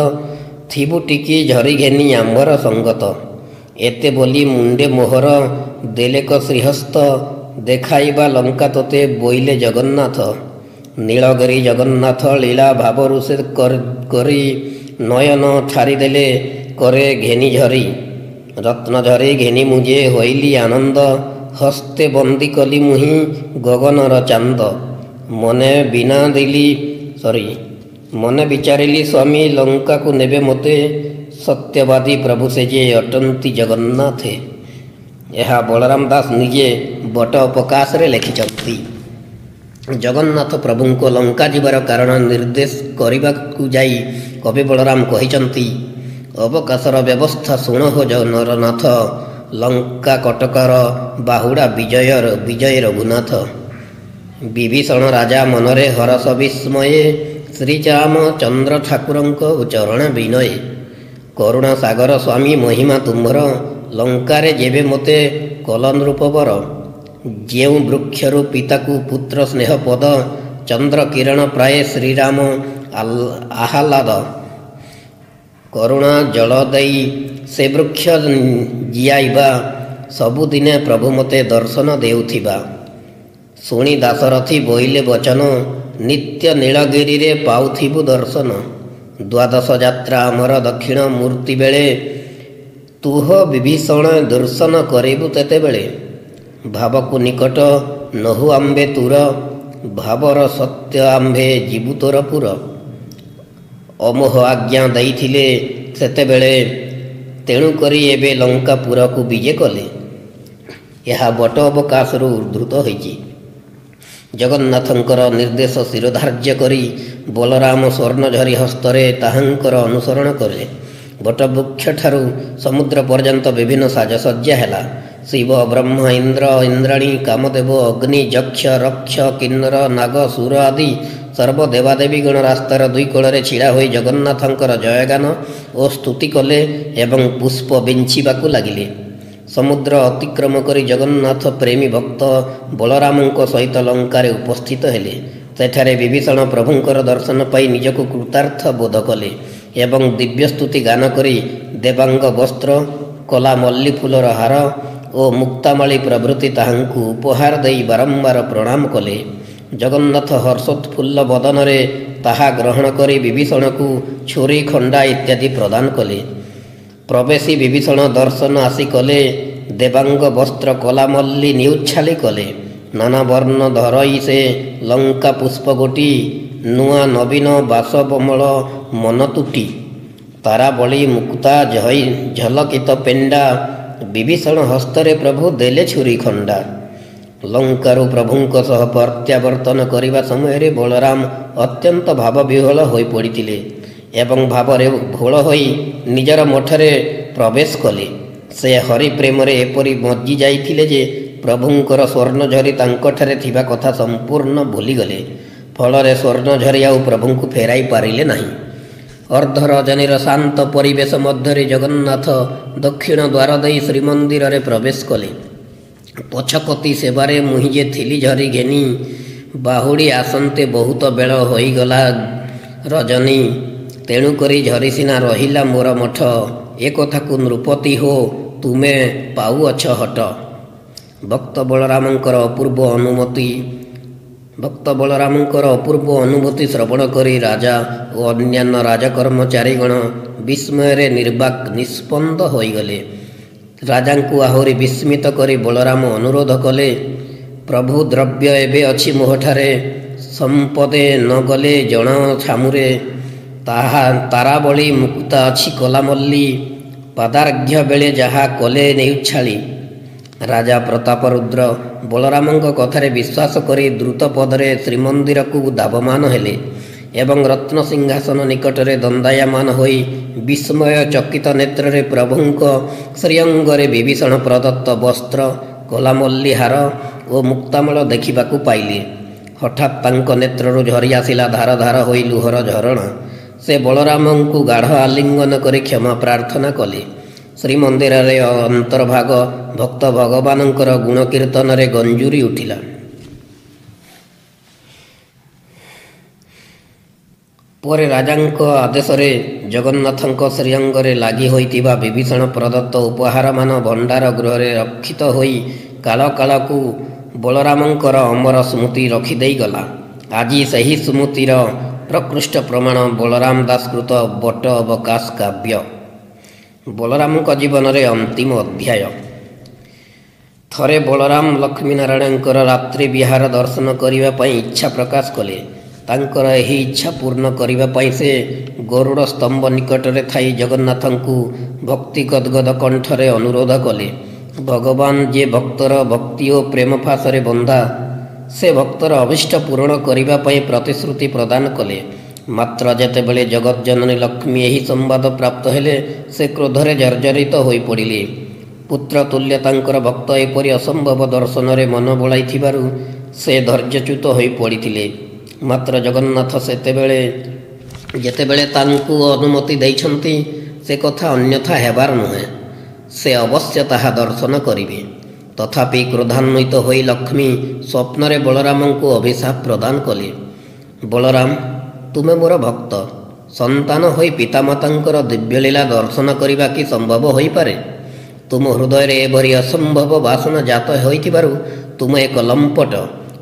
ଥିବୁ ଟିକି ଝରି ଘେନି ଆମ୍ଭର ସଙ୍ଗତ। ଏତେ ବୋଲି ମୁଣ୍ଡେ ମୋହର ଦେଲେକ ଶ୍ରୀହସ୍ତ, ଦେଖାଇବା ଲଙ୍କା ତୋତେ ବୋଇଲେ ଜଗନ୍ନାଥ। ନୀଳଗିରି ଜଗନ୍ନାଥ ଲୀଳା ଭାବରୁ ସେ କରି, ନୟନ ଠାରିଦେଲେ କରେ ଘେନି ଝରି। ରତ୍ନ ଝରି ଘେନି ମୁଜେ ହୋଇଲି ଆନନ୍ଦ, ହସ୍ତେ ବନ୍ଦୀ କଲି ମୁହିଁ ଗଗନର ଚାନ୍ଦ। ମନେ ବିଚାରିଲି ସ୍ୱାମୀ ଲଙ୍କାକୁ ନେବେ ମୋତେ, ସତ୍ୟବାଦୀ ପ୍ରଭୁ ସେ ଯେ ଅଟନ୍ତି ଜଗନ୍ନାଥେ। ଏହା ବଳରାମ ଦାସ ନିଜେ ବଟ ପ୍ରକାଶରେ ଲେଖିଛନ୍ତି। ଜଗନ୍ନାଥ ପ୍ରଭୁଙ୍କ ଲଙ୍କା ଯିବାର କାରଣ ନିର୍ଦ୍ଦେଶ କରିବାକୁ ଯାଇ କବି ବଳରାମ କହିଛନ୍ତି, ଅବକାଶର ବ୍ୟବସ୍ଥା ଶୁଣ ହୋ ନରନାଥ, ଲଙ୍କା କଟକର ବାହୁଡ଼ା ବିଜୟ ରଘୁନାଥ। ବିଭୀଷଣ ରାଜା ମନରେ ହରଷ ବିସ୍ମୟେ, ଶ୍ରୀରାମଚନ୍ଦ୍ର ଠାକୁରଙ୍କ ଚରଣ ବିନୟେ। କରୁଣା ସାଗର ସ୍ୱାମୀ ମହିମା ତୁମ୍ଭର, ଲଙ୍କାରେ ଯେବେ ମୋତେ କଲ ନୃପବର। ଯେଉଁ ବୃକ୍ଷରୁ ପିତାକୁ ପୁତ୍ର ସ୍ନେହ ପଦ, ଚନ୍ଦ୍ର କିରଣ ପ୍ରାୟ ଶ୍ରୀରାମ ଆହ୍ଲାଦ। କରୁଣା ଜଳ ଦେଇ ସେ ବୃକ୍ଷ ଜିଆଇବା, ସବୁଦିନେ ପ୍ରଭୁ ମୋତେ ଦର୍ଶନ ଦେଉଥିବା। ଶୁଣି ଦାଶରଥୀ ବୋଇଲେ ବଚନ, ନିତ୍ୟ ନୀଳଗିରିରେ ପାଉଥିବୁ ଦର୍ଶନ। ଦ୍ୱାଦଶ ଯାତ୍ରା ଆମର ଦକ୍ଷିଣ ମୂର୍ତ୍ତି ବେଳେ, ତୁହ ବିଭୀଷଣ ଦର୍ଶନ କରିବୁ ତେତେବେଳେ, ଭାବକୁ ନିକଟ ନହୁ ଆମ୍ଭେ ତୁର, ଭାବର ସତ୍ୟ ଆମ୍ଭେ ଯିବୁ ତୋର ପୁର। ଅମୋହ ଆଜ୍ଞା ଦେଇଥିଲେ ସେତେବେଳେ, ତେଣୁକରି ଏବେ ଲଙ୍କାପୁରକୁ ବିଜେ କଲେ। ଏହା ବଟ ଅବକାଶରୁ ଉଦ୍ଧୃତ ହୋଇଛି। ଜଗନ୍ନାଥଙ୍କର ନିର୍ଦ୍ଦେଶ ଶିରୋଧାର୍ଯ୍ୟ କରି ବଳରାମ ସ୍ୱର୍ଣ୍ଣଝରି ହସ୍ତରେ ତାହାଙ୍କର ଅନୁସରଣ କଲେ। ବଟବୃକ୍ଷଠାରୁ ସମୁଦ୍ର ପର୍ଯ୍ୟନ୍ତ ବିଭିନ୍ନ ସାଜସଜ୍ଜା ହେଲା। ଶିବ, ବ୍ରହ୍ମ, ଇନ୍ଦ୍ର, ଇନ୍ଦ୍ରାଣୀ, କାମଦେବ, ଅଗ୍ନି, ଯକ୍ଷ, ରକ୍ଷ, କିନ୍ନର, ନାଗ, ସୁର ଆଦି ସର୍ବ ଦେବାଦେବୀଗଣ ରାସ୍ତାର ଦୁଇ କୂଳରେ ଛିଡ଼ା ହୋଇ ଜଗନ୍ନାଥଙ୍କର ଜୟଗାନ ଓ ସ୍ତୁତି କଲେ ଏବଂ ପୁଷ୍ପ ବିଞ୍ଚିବାକୁ ଲାଗିଲେ। ସମୁଦ୍ର ଅତିକ୍ରମ କରି ଜଗନ୍ନାଥ ପ୍ରେମୀ ଭକ୍ତ ବଳରାମଙ୍କ ସହିତ ଲଙ୍କାରେ ଉପସ୍ଥିତ ହେଲେ। ସେଠାରେ ବିଭୀଷଣ ପ୍ରଭୁଙ୍କର ଦର୍ଶନ ପାଇ ନିଜକୁ କୃତାର୍ଥ ବୋଧ କଲେ ଏବଂ ଦିବ୍ୟସ୍ତୁତି ଗାନ କରି ଦେବାଙ୍ଗ ବସ୍ତ୍ର, କଲା ମଲ୍ଲି ଫୁଲର ହାର ଓ ମୁକ୍ତାମାଳି ପ୍ରଭୃତି ତାହାଙ୍କୁ ଉପହାର ଦେଇ ବାରମ୍ବାର ପ୍ରଣାମ କଲେ। ଜଗନ୍ନାଥ ହର୍ଷୋତ୍ଫୁଲ୍ଲ ବଦନରେ ତାହା ଗ୍ରହଣ କରି ବିଭୀଷଣକୁ ଛୁରୀ, ଖଣ୍ଡା ଇତ୍ୟାଦି ପ୍ରଦାନ କଲେ। ପ୍ରବେଶୀ ବିଭୀଷଣ ଦର୍ଶନ ଆସି କଲେ। ଦେବାଙ୍ଗ ବସ୍ତ୍ର କଲାମଲ୍ଲି ନିଉଚ୍ଛାଲି କଲେ। ନାନା ବର୍ଣ୍ଣ ଧରଇ ସେ ଲଙ୍କା ପୁଷ୍ପ ଗୋଟି, ନୂଆ ନବୀନ ବାସବମଳ ମନ ତୁଟି। ତାରାବଳୀ ମୁକ୍ତା ଝଲକିତ ପେଣ୍ଡା, ବିଭୀଷଣ ହସ୍ତରେ ପ୍ରଭୁ ଦେଲେ ଛୁରୀ ଖଣ୍ଡା। ଲଙ୍କାରୁ ପ୍ରଭୁଙ୍କ ସହ ପ୍ରତ୍ୟାବର୍ତ୍ତନ କରିବା ସମୟରେ ବଳରାମ ଅତ୍ୟନ୍ତ ଭାବବିହ୍ୱଳ ହୋଇପଡ଼ିଥିଲେ ଏବଂ ଭାବରେ ଭୋଳ ହୋଇ ନିଜର ମଠରେ ପ୍ରବେଶ କଲେ। ସେ ହରିପ୍ରେମରେ ଏପରି ମଜ୍ଜି ଯାଇଥିଲେ ଯେ ପ୍ରଭୁଙ୍କର ସ୍ୱର୍ଣ୍ଣଝରି ତାଙ୍କଠାରେ ଥିବା କଥା ସମ୍ପୂର୍ଣ୍ଣ ଭୁଲିଗଲେ। ଫଳରେ ସ୍ୱର୍ଣ୍ଣଝରି ଆଉ ପ୍ରଭୁଙ୍କୁ ଫେରାଇ ପାରିଲେ ନାହିଁ। ଅର୍ଦ୍ଧରଜନୀର ଶାନ୍ତ ପରିବେଶ ମଧ୍ୟରେ ଜଗନ୍ନାଥ ଦକ୍ଷିଣ ଦ୍ୱାର ଦେଇ ଶ୍ରୀମନ୍ଦିରରେ ପ୍ରବେଶ କଲେ। ପଛକତି ସେବାରେ ମୁହିଁ ଯେ ଥିଲି ଝରି ଘେନି, ବାହୁଡ଼ି ଆସନ୍ତେ ବହୁତ ବେଳ ହୋଇଗଲା ରଜନୀ। ତେଣୁକରି ଝରି ସିନା ରହିଲା ମୋର ମଠ, ଏ କଥାକୁ ନୃପତି ହୋ ତୁମେ ପାଉଅଛ ହଟ। ଭକ୍ତ ବଳରାମଙ୍କର ଅପୂର୍ବ ଅନୁଭୂତି ଶ୍ରବଣ କରି ରାଜା ଓ ଅନ୍ୟାନ୍ୟ ରାଜକର୍ମଚାରୀଗଣ ବିସ୍ମୟରେ ନିର୍ବାକ୍ ନିସ୍ପନ୍ଦ ହୋଇଗଲେ। ରାଜାଙ୍କୁ ଆହୁରି ବିସ୍ମିତ କରି ବଳରାମ ଅନୁରୋଧ କଲେ, ପ୍ରଭୁ ଦ୍ରବ୍ୟ ଏବେ ଅଛି ମୋହଠାରେ, ସମ୍ପଦେ ନ ଗଲେ ଜଣାଅ ଛାମୁରେ। ତାରାବଳୀ ମୁକ୍ତା ଅଛି କଲାମଲ୍ଲି, ପାଦାର୍ଘ୍ୟ ବେଳେ ଯାହା କଲେ ନେଉଛାଳି। ରାଜା ପ୍ରତାପରୁଦ୍ର ବଳରାମଙ୍କ କଥାରେ ବିଶ୍ୱାସ କରି ଦ୍ରୁତ ପଦରେ ଶ୍ରୀମନ୍ଦିରକୁ ଧାବମାନ ହେଲେ ଏବଂ ରତ୍ନସିଂହାସନ ନିକଟରେ ଦଣ୍ଡାୟମାନ ହୋଇ ବିସ୍ମୟ ଚକିତ ନେତ୍ରରେ ପ୍ରଭୁଙ୍କ ଶ୍ରୀଅଙ୍ଗରେ ବିଭୀଷଣ ପ୍ରଦତ୍ତ ବସ୍ତ୍ର, କଲାମଲ୍ଲି ହାର ଓ ମୁକ୍ତାମଳ ଦେଖିବାକୁ ପାଇଲେ। ହଠାତ୍ ତାଙ୍କ ନେତ୍ରରୁ ଝରି ଆସିଲା ଧାର ଧାର ହୋଇ ଲୁହର ଝରଣା। ସେ ବଳରାମଙ୍କୁ ଗାଢ଼ ଆଲିଙ୍ଗନ କରି କ୍ଷମା ପ୍ରାର୍ଥନା କଲେ। ଶ୍ରୀମନ୍ଦିରରେ ଅନ୍ତର୍ଭାଗ ଭକ୍ତ ଭଗବାନଙ୍କର ଗୁଣକୀର୍ତ୍ତନରେ ଗଞ୍ଜୁରି ଉଠିଲା। ପରେ ରାଜାଙ୍କ ଆଦେଶରେ ଜଗନ୍ନାଥଙ୍କ ଶ୍ରୀଅଙ୍ଗରେ ଲାଗି ହୋଇଥିବା ବିଭୀଷଣ ପ୍ରଦତ୍ତ ଉପହାରମାନ ଭଣ୍ଡାର ଗୃହରେ ରକ୍ଷିତ ହୋଇ କାଳ କାଳକୁ ବଳରାମଙ୍କର ଅମର ସ୍ମୃତି ରଖିଦେଇଗଲା। ଆଜି ସେହି ସ୍ମୃତିର ପ୍ରକୃଷ୍ଟ ପ୍ରମାଣ ବଳରାମ ଦାସକୃତ ବଟ ଅବକାଶ କାବ୍ୟ। ବଳରାମଙ୍କ ଜୀବନରେ ଅନ୍ତିମ ଅଧ୍ୟାୟ। ଥରେ ବଳରାମ ଲକ୍ଷ୍ମୀନାରାୟଣଙ୍କର ରାତ୍ରି ବିହାର ଦର୍ଶନ କରିବା ପାଇଁ ଇଚ୍ଛା ପ୍ରକାଶ କଲେ। ତାଙ୍କର ଏହି ଇଚ୍ଛା ପୂର୍ଣ୍ଣ କରିବା ପାଇଁ ସେ ଗରୁଡ଼ ସ୍ତମ୍ଭ ନିକଟରେ ଥାଇ ଜଗନ୍ନାଥଙ୍କୁ ଭକ୍ତି ଗଦ୍ଗଦ କଣ୍ଠରେ ଅନୁରୋଧ କଲେ। ଭଗବାନ ଯିଏ ଭକ୍ତର ଭକ୍ତି ଓ ପ୍ରେମ ଫାଶରେ ବନ୍ଧା, ସେ ଭକ୍ତର ଅଭିଷ୍ଟ ପୂରଣ କରିବା ପାଇଁ ପ୍ରତିଶ୍ରୁତି ପ୍ରଦାନ କଲେ। ମାତ୍ର ଯେତେବେଳେ ଜଗଜ୍ଜନନୀ ଲକ୍ଷ୍ମୀ ଏହି ସମ୍ବାଦ ପ୍ରାପ୍ତ ହେଲେ, ସେ କ୍ରୋଧରେ ଜର୍ଜରିତ ହୋଇପଡ଼ିଲେ। ପୁତ୍ର ତୁଲ୍ୟ ତାଙ୍କର ଭକ୍ତ ଏପରି ଅସମ୍ଭବ ଦର୍ଶନରେ ମନ ବଳାଇଥିବାରୁ ସେ ଧୈର୍ଯ୍ୟଚ୍ୟୁତ ହୋଇପଡ଼ିଥିଲେ। ମାତ୍ର ଜଗନ୍ନାଥ ଯେତେବେଳେ ତାଙ୍କୁ ଅନୁମତି ଦେଇଛନ୍ତି, ସେ କଥା ଅନ୍ୟଥା ହେବାର ନୁହେଁ। ସେ ଅବଶ୍ୟ ତାହା ଦର୍ଶନ କରିବେ। ତଥାପି କ୍ରୋଧାନ୍ୱିତ ହୋଇ ଲକ୍ଷ୍ମୀ ସ୍ୱପ୍ନରେ ବଳରାମଙ୍କୁ ଅଭିଶାପ ପ୍ରଦାନ କଲେ। ବଳରାମ, ତୁମେ ମୋର ଭକ୍ତ। ସନ୍ତାନ ହୋଇ ପିତାମାତାଙ୍କର ଦିବ୍ୟଲୀଳା ଦର୍ଶନ କରିବା କି ସମ୍ଭବ ହୋଇପାରେ? ତୁମ ହୃଦୟରେ ଏଭଳି ଅସମ୍ଭବ ବାସନା ଜାତ ହୋଇଥିବାରୁ ତୁମେ ଏକ ଲମ୍ପଟ,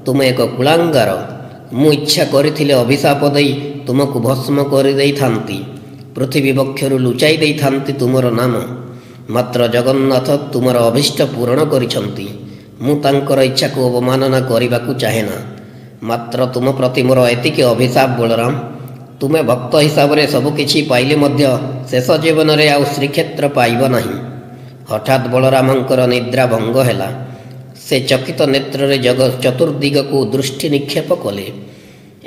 ତୁମେ ଏକ କୁଳାଙ୍ଗାର। ମୁଁ ଇଚ୍ଛା କରିଥିଲେ ଅଭିଶାପ ଦେଇ ତୁମକୁ ଭସ୍ମ କରିଦେଇଥାନ୍ତି, ପୃଥିବୀ ବକ୍ଷରୁ ଲୁଚାଇ ଦେଇଥାନ୍ତି ତୁମର ନାମ। ମାତ୍ର ଜଗନ୍ନାଥ ତୁମର ଅଭୀଷ୍ଟ ପୂରଣ କରିଛନ୍ତି। ମୁଁ ତାଙ୍କର ଇଚ୍ଛାକୁ ଅବମାନନା କରିବାକୁ ଚାହେଁନା। ମାତ୍ର ତୁମ ପ୍ରତି ମୋର ଏତିକି ଅଭିଶାପ ବଳରାମ, ତୁମେ ଭକ୍ତ ହିସାବରେ ସବୁକିଛି ପାଇଲେ ମଧ୍ୟ ଶେଷ ଜୀବନରେ ଆଉ ଶ୍ରୀକ୍ଷେତ୍ର ପାଇବ ନାହିଁ। ହଠାତ୍ ବଳରାମଙ୍କର ନିଦ୍ରା ଭଙ୍ଗ ହେଲା। ସେ ଚକିତ ନେତ୍ରରେ ଚତୁର୍ଦିଗକୁ ଦୃଷ୍ଟି ନିକ୍ଷେପ କଲେ।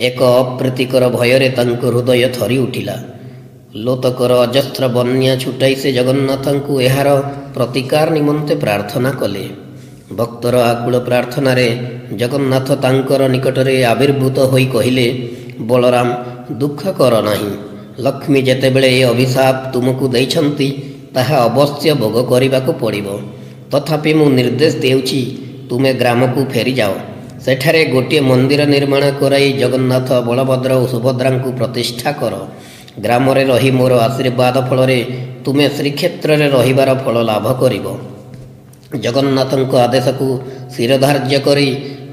ଏକ ଅପ୍ରୀତିକର ଭୟରେ ତାଙ୍କ ହୃଦୟ ଥରି ଉଠିଲା। ଲୋତକର ଅଜସ୍ର ବନ୍ୟା ଛୁଟାଇ ସେ ଜଗନ୍ନାଥଙ୍କୁ ଏହାର ପ୍ରତିକାର ନିମନ୍ତେ ପ୍ରାର୍ଥନା କଲେ। ଭକ୍ତର ଆକୁଳ ପ୍ରାର୍ଥନାରେ ଜଗନ୍ନାଥ ତାଙ୍କର ନିକଟରେ ଆବିର୍ଭୂତ ହୋଇ କହିଲେ, ବଳରାମ ଦୁଃଖ କର ନାହିଁ। ଲକ୍ଷ୍ମୀ ଯେତେବେଳେ ଏ ଅଭିଶାପ ତୁମକୁ ଦେଇଛନ୍ତି ତାହା ଅବଶ୍ୟ ଭୋଗ କରିବାକୁ ପଡ଼ିବ। ତଥାପି ମୁଁ ନିର୍ଦ୍ଦେଶ ଦେଉଛି, ତୁମେ ଗ୍ରାମକୁ ଫେରିଯାଅ। ସେଠାରେ ଗୋଟିଏ ମନ୍ଦିର ନିର୍ମାଣ କରାଇ ଜଗନ୍ନାଥ, ବଳଭଦ୍ର ଓ ସୁଭଦ୍ରାଙ୍କୁ ପ୍ରତିଷ୍ଠା କର। ଗ୍ରାମରେ ରହି ମୋର ଆଶୀର୍ବାଦ ଫଳରେ ତୁମେ ଶ୍ରୀକ୍ଷେତ୍ରରେ ରହିବାର ଫଳ ଲାଭ କରିବ। ଜଗନ୍ନାଥଙ୍କ ଆଦେଶକୁ ଶିରଧାର୍ଯ୍ୟ କରି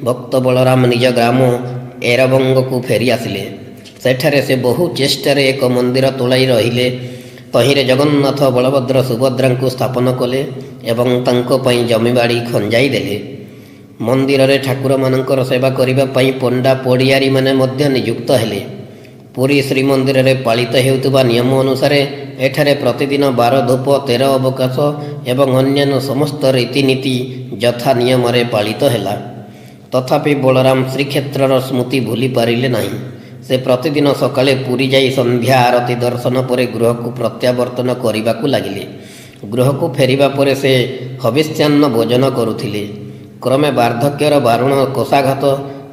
ଭକ୍ତ ବଳରାମ ନିଜ ଗ୍ରାମ ଏରବଙ୍ଗକୁ ଫେରି ଆସିଲେ। ସେଠାରେ ସେ ବହୁ ଚେଷ୍ଟାରେ ଏକ ମନ୍ଦିର ତୋଳାଇ ରହିଲେ। ତହିଁରେ ଜଗନ୍ନାଥ, ବଳଭଦ୍ର, ସୁଭଦ୍ରାଙ୍କୁ ସ୍ଥାପନ କଲେ ଏବଂ ତାଙ୍କ ପାଇଁ ଜମିବାଡ଼ି ଖଞ୍ଜାଇ ଦେଲେ। ମନ୍ଦିରରେ ଠାକୁରମାନଙ୍କର ସେବା କରିବା ପାଇଁ ପଣ୍ଡା ପଡ଼ିଆରୀମାନେ ମଧ୍ୟ ନିଯୁକ୍ତ ହେଲେ। ପୁରୀ ଶ୍ରୀମନ୍ଦିରରେ ପାଳିତ ହେଉଥିବା ନିୟମ ଅନୁସାରେ ଏଠାରେ ପ୍ରତିଦିନ 12 ଧୂପ, 13 ଅବକାଶ ଏବଂ ଅନ୍ୟାନ୍ୟ ସମସ୍ତ ରୀତିନୀତି ଯଥା ନିୟମରେ ପାଳିତ ହେଲା। ତଥାପି ବଳରାମ ଶ୍ରୀକ୍ଷେତ୍ରର ସ୍ମୃତି ଭୁଲି ପାରିଲେ ନାହିଁ। ସେ ପ୍ରତିଦିନ ସକାଳେ ପୁରୀ ଯାଇ ସନ୍ଧ୍ୟା ଆରତି ଦର୍ଶନ ପରେ ଗୃହକୁ ପ୍ରତ୍ୟାବର୍ତ୍ତନ କରିବାକୁ ଲାଗିଲେ। ଗୃହକୁ ଫେରିବା ପରେ ସେ ହବିଷ୍ୟାନ୍ନ ଭୋଜନ କରୁଥିଲେ। କ୍ରମେ ବାର୍ଦ୍ଧକ୍ୟର ବାରୁଣ କୋଷାଘାତ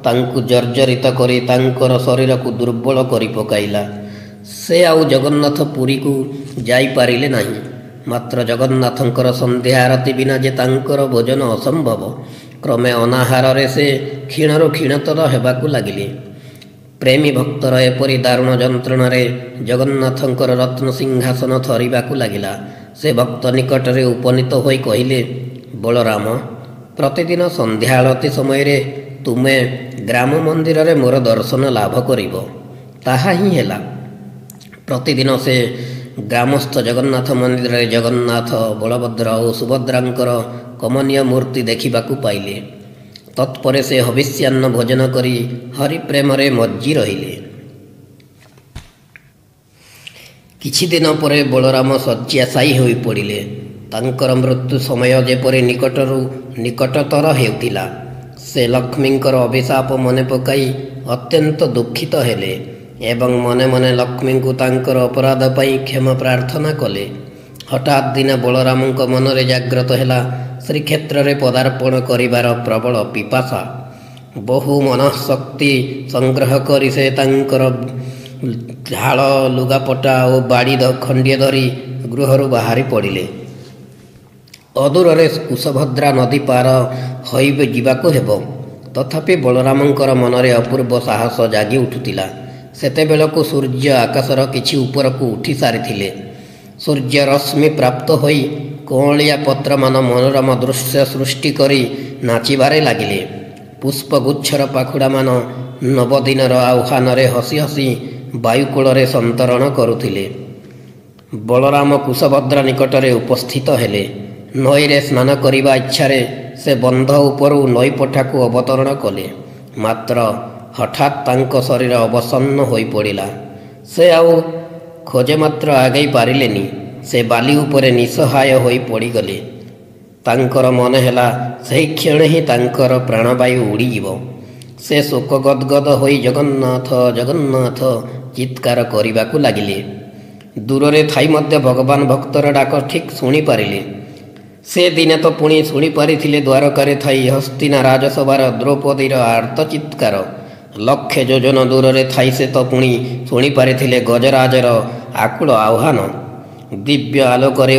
ତାଙ୍କୁ ଜର୍ଜରିତ କରି ତାଙ୍କର ଶରୀରକୁ ଦୁର୍ବଳ କରି ପକାଇଲା। ସେ ଆଉ ଜଗନ୍ନାଥ ପୁରୀକୁ ଯାଇପାରିଲେ ନାହିଁ। ମାତ୍ର ଜଗନ୍ନାଥଙ୍କର ସନ୍ଧ୍ୟା ଆରତି ବିନା ଯେ ତାଙ୍କର ଭୋଜନ ଅସମ୍ଭବ। କ୍ରମେ ଅନାହାରରେ ସେ କ୍ଷୀଣରୁ କ୍ଷୀଣତର ହେବାକୁ ଲାଗିଲେ। ପ୍ରେମୀ ଭକ୍ତର ଏପରି ଦାରୁଣ ଯନ୍ତ୍ରଣାରେ ଜଗନ୍ନାଥଙ୍କର ରତ୍ନ ସିଂହାସନ ଥରିବାକୁ ଲାଗିଲା। ସେ ଭକ୍ତ ନିକଟରେ ଉପନୀତ ହୋଇ କହିଲେ, ବଳରାମ, ପ୍ରତିଦିନ ସନ୍ଧ୍ୟା ଆଳତି ସମୟରେ ତୁମେ ଗ୍ରାମ ମନ୍ଦିରରେ ମୋର ଦର୍ଶନ ଲାଭ କରିବ। ତାହା ହିଁ ହେଲା। ପ୍ରତିଦିନ ସେ ଗ୍ରାମସ୍ଥ ଜଗନ୍ନାଥ ମନ୍ଦିରରେ ଜଗନ୍ନାଥ, ବଳଭଦ୍ର ଓ ସୁଭଦ୍ରାଙ୍କର କମନୀୟ ମୂର୍ତ୍ତି ଦେଖିବାକୁ ପାଇଲେ। ତତ୍ପରେ ସେ ହବିଷ୍ୟାନ୍ନ ଭୋଜନ କରି ହରିପ୍ରେମରେ ମଜ୍ଜି ରହିଲେ। କିଛି ଦିନ ପରେ ବଳରାମ ଶଯ୍ୟାଶାୟୀ ହୋଇପଡ଼ିଲେ। ତାଙ୍କର ମୃତ୍ୟୁ ସମୟ ଯେପରି ନିକଟରୁ ନିକଟତର ହେଉଥିଲା। ସେ ଲକ୍ଷ୍ମୀଙ୍କର ଅଭିଶାପ ମନେ ପକାଇ ଅତ୍ୟନ୍ତ ଦୁଃଖିତ ହେଲେ ଏବଂ ମନେ ମନେ ଲକ୍ଷ୍ମୀଙ୍କୁ ତାଙ୍କର ଅପରାଧ ପାଇଁ କ୍ଷମା ପ୍ରାର୍ଥନା କଲେ। ହଠାତ୍ ଦିନେ ବଳରାମଙ୍କ ମନରେ ଜାଗ୍ରତ ହେଲା ଶ୍ରୀକ୍ଷେତ୍ରରେ ପଦାର୍ପଣ କରିବାର ପ୍ରବଳ ପିପାସା। ବହୁ ମନଃଶକ୍ତି ସଂଗ୍ରହ କରି ସେ ତାଙ୍କର ଝାଳ, ଲୁଗାପଟା ଓ ବାଡ଼ି ଖଣ୍ଡିଏ ଧରି ଗୃହରୁ ବାହାରି ପଡ଼ିଲେ। ଅଦୂରରେ କୁଶଭଦ୍ରା ନଦୀ ପାର ହୋଇ ଯିବାକୁ ହେବ। ତଥାପି ବଳରାମଙ୍କର ମନରେ ଅପୂର୍ବ ସାହସ ଜାଗି ଉଠୁଥିଲା। ସେତେବେଳକୁ ସୂର୍ଯ୍ୟ ଆକାଶର କିଛି ଉପରକୁ ଉଠି ସାରିଥିଲେ। ସୂର୍ଯ୍ୟ ରଶ୍ମି ପ୍ରାପ୍ତ ହୋଇ କଅଁଳିଆ ପତ୍ରମାନ ମନୋରମ ଦୃଶ୍ୟ ସୃଷ୍ଟି କରି ନାଚିବାରେ ଲାଗିଲେ। ପୁଷ୍ପଗୁଚ୍ଛର ପାଖୁଡ଼ାମାନ ନବଦିନର ଆହ୍ୱାନରେ ହସି ହସି ବାୟୁକୂଳରେ ସନ୍ତରଣ କରୁଥିଲେ। ବଳରାମ କୁଶଭଦ୍ରା ନିକଟରେ ଉପସ୍ଥିତ ହେଲେ। ନଈରେ ସ୍ନାନ କରିବା ଇଚ୍ଛାରେ ସେ ବନ୍ଧ ଉପରୁ ନଈପଠାକୁ ଅବତରଣ କଲେ। ମାତ୍ର ହଠାତ୍ ତାଙ୍କ ଶରୀର ଅବସନ୍ନ ହୋଇପଡ଼ିଲା। ସେ ଆଉ ଖୋଜେ ମାତ୍ର ଆଗେଇ ପାରିଲେନି। ସେ ବାଲି ଉପରେ ନିଃସହାୟ ହୋଇ ପଡ଼ିଗଲେ। ତାଙ୍କର ମନେ ହେଲା ସେହି କ୍ଷଣ ହିଁ ତାଙ୍କର ପ୍ରାଣବାୟୁ ଉଡ଼ିଯିବ। ସେ ଶୋକ ଗଦଗଦ ହୋଇ ଜଗନ୍ନାଥ, ଜଗନ୍ନାଥ ଚିତ୍କାର କରିବାକୁ ଲାଗିଲେ। ଦୂରରେ ଥାଇ ମଧ୍ୟ ଭଗବାନ ଭକ୍ତର ଡାକ ଠିକ୍ ଶୁଣିପାରିଲେ। ସେ ଦିନେ ତ ପୁଣି ଶୁଣିପାରିଥିଲେ ଦ୍ୱାରକାରେ ଥାଇ ହସ୍ତିନା ରାଜସଭାର ଦ୍ରୌପଦୀର ଆର୍ତ୍ତ ଚିତ୍କାର। ଲକ୍ଷେ ଯୋଜନ ଦୂରରେ ଥାଇ ସେ ତ ପୁଣି ଶୁଣିପାରିଥିଲେ ଗଜରାଜର ଆକୁଳ ଆହ୍ୱାନ। ଦିବ୍ୟ ଆଲୋକରେ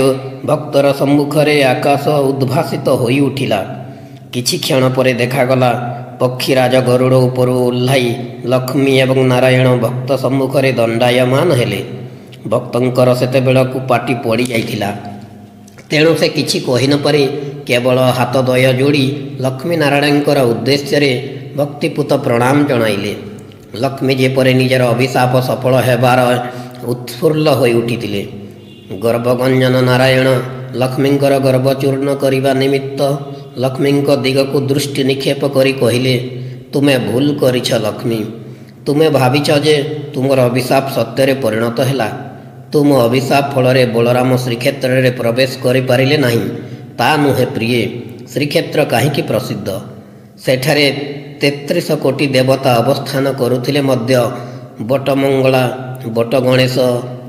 ଭକ୍ତର ସମ୍ମୁଖରେ ଆକାଶ ଉଦ୍ଭାସିତ ହୋଇ ଉଠିଲା। କିଛି କ୍ଷଣ ପରେ ଦେଖାଗଲା ପକ୍ଷୀରାଜ ଗରୁଡ଼ ଉପରୁ ଓହ୍ଲାଇ ଲକ୍ଷ୍ମୀ ଏବଂ ନାରାୟଣ ଭକ୍ତ ସମ୍ମୁଖରେ ଦଣ୍ଡାୟମାନ ହେଲେ। ଭକ୍ତଙ୍କର ସେତେବେଳକୁ ପାଟି ପଡ଼ିଯାଇଥିଲା। ତେଣୁ ସେ କିଛି କହି ନପାରି କେବଳ ହାତ ଦ୍ୱୟ ଯୋଡ଼ି ଲକ୍ଷ୍ମୀ ନାରାୟଣଙ୍କର ଉଦ୍ଦେଶ୍ୟରେ ଭକ୍ତିପୂତ ପ୍ରଣାମ ଜଣାଇଲେ। ଲକ୍ଷ୍ମୀ ଯେପରି ନିଜର ଅଭିଶାପ ସଫଳ ହେବାର ଉତ୍ଫୁଲ୍ଲ ହୋଇ ଉଠିଥିଲେ। ଗର୍ଭଗଞ୍ଜନ ନାରାୟଣ ଲକ୍ଷ୍ମୀଙ୍କର ଗର୍ବ ଚୂର୍ଣ୍ଣ କରିବା ନିମିତ୍ତ ଲକ୍ଷ୍ମୀଙ୍କ ଦିଗକୁ ଦୃଷ୍ଟି ନିକ୍ଷେପ କରି କହିଲେ, ତୁମେ ଭୁଲ କରିଛ ଲକ୍ଷ୍ମୀ। ତୁମେ ଭାବିଛ ଯେ ତୁମର ଅଭିଶାପ ସତ୍ୟରେ ପରିଣତ ହେଲା। ତୁମ ଅଭିଶାପ ଫଳରେ ବଳରାମ ଶ୍ରୀକ୍ଷେତ୍ରରେ ପ୍ରବେଶ କରିପାରିଲେ ନାହିଁ। ତା ନୁହେଁ ପ୍ରିୟେ। ଶ୍ରୀକ୍ଷେତ୍ର କାହିଁକି ପ୍ରସିଦ୍ଧ? ସେଠାରେ 33 କୋଟି ଦେବତା ଅବସ୍ଥାନ କରୁଥିଲେ ମଧ୍ୟ ବଟମଙ୍ଗଳା, ବଟଗଣେଶ,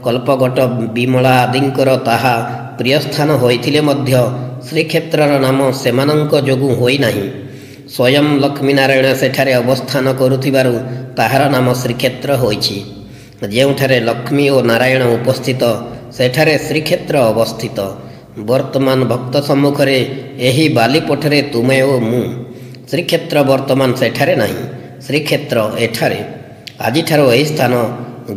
କଳ୍ପବଟ, ବିମଳା ଆଦିଙ୍କର ତାହା ପ୍ରିୟ ସ୍ଥାନ ହୋଇଥିଲେ ମଧ୍ୟ ଶ୍ରୀକ୍ଷେତ୍ରର ନାମ ସେମାନଙ୍କ ଯୋଗୁଁ ହୋଇନାହିଁ। ସ୍ୱୟଂ ଲକ୍ଷ୍ମୀନାରାୟଣ ସେଠାରେ ଅବସ୍ଥାନ କରୁଥିବାରୁ ତାହାର ନାମ ଶ୍ରୀକ୍ଷେତ୍ର ହୋଇଛି। ଯେଉଁଠାରେ ଲକ୍ଷ୍ମୀ ଓ ନାରାୟଣ ଉପସ୍ଥିତ ସେଠାରେ ଶ୍ରୀକ୍ଷେତ୍ର ଅବସ୍ଥିତ। ବର୍ତ୍ତମାନ ଭକ୍ତ ସମ୍ମୁଖରେ ଏହି ବାଲିପଟରେ ତୁମେ ଓ ମୁଁ। ଶ୍ରୀକ୍ଷେତ୍ର ବର୍ତ୍ତମାନ ସେଠାରେ ନାହିଁ, ଶ୍ରୀକ୍ଷେତ୍ର ଏଠାରେ। ଆଜିଠାରୁ ଏହି ସ୍ଥାନ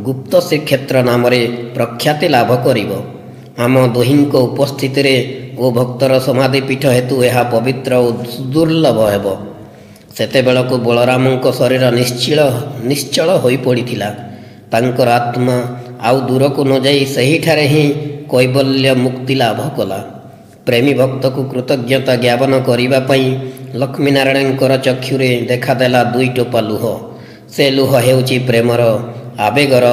ଗୁପ୍ତ ଶ୍ରୀକ୍ଷେତ୍ର ନାମରେ ପ୍ରଖ୍ୟାତି ଲାଭ କରିବ। ଆମ ଦୁହିଁଙ୍କ ଉପସ୍ଥିତିରେ ଓ ଭକ୍ତର ସମାଧିପୀଠ ହେତୁ ଏହା ପବିତ୍ର ଓ ଦୁର୍ଲଭ ହେବ। ସେତେବେଳକୁ ବଳରାମଙ୍କ ଶରୀର ନିଶ୍ଚଳ ହୋଇପଡ଼ିଥିଲା। ତାଙ୍କର ଆତ୍ମା ଆଉ ଦୂରକୁ ନ ଯାଇ ସେହିଠାରେ ହିଁ କୈବଲ୍ୟ ମୁକ୍ତି ଲାଭ କଲା। ପ୍ରେମୀ ଭକ୍ତକୁ କୃତଜ୍ଞତା ଜ୍ଞାପନ କରିବା ପାଇଁ ଲକ୍ଷ୍ମୀନାରାୟଣଙ୍କର ଚକ୍ଷୁରେ ଦେଖାଦେଲା 2 ଟୋପା ଲୁହ। ସେ ଲୁହ ହେଉଛି ପ୍ରେମର, ଆବେଗର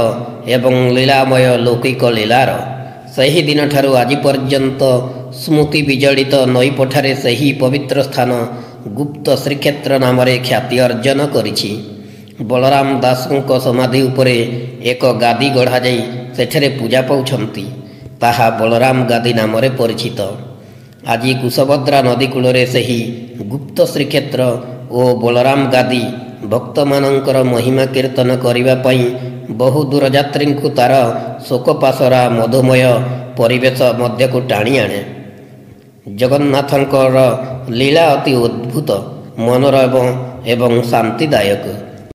ଏବଂ ଲୀଳାମୟ ଲୌକିକ ଲୀଳାର। ସେହି ଦିନଠାରୁ ଆଜି ପର୍ଯ୍ୟନ୍ତ ସ୍ମୃତି ବିଜଡ଼ିତ ନଈପଠାରେ ସେହି ପବିତ୍ର ସ୍ଥାନ ଗୁପ୍ତ ଶ୍ରୀକ୍ଷେତ୍ର ନାମରେ ଖ୍ୟାତି ଅର୍ଜନ କରିଛି। ବଳରାମ ଦାସଙ୍କ ସମାଧି ଉପରେ ଏକ ଗାଦି ଗଢ଼ାଯାଇ ସେଠାରେ ପୂଜା ପାଉଛନ୍ତି। ତାହା ବଳରାମ ଗାଦି ନାମରେ ପରିଚିତ। ଆଜି କୁଶଭଦ୍ରା ନଦୀ କୂଳରେ ସେହି ଗୁପ୍ତ ଶ୍ରୀକ୍ଷେତ୍ର ଓ ବଳରାମ ଗାଦି ଭକ୍ତମାନଙ୍କର ମହିମା କୀର୍ତ୍ତନ କରିବା ପାଇଁ ବହୁ ଦୂରଯାତ୍ରୀଙ୍କୁ ତାର ଶୋକପାସରା ମଧୁମୟ ପରିବେଶ ମଧ୍ୟକୁ ଟାଣି ଆଣେ। ଜଗନ୍ନାଥଙ୍କର ଲୀଳା ଅତି ଅଦ୍ଭୁତ, ମନୋରମ ଏବଂ ଶାନ୍ତିଦାୟକ।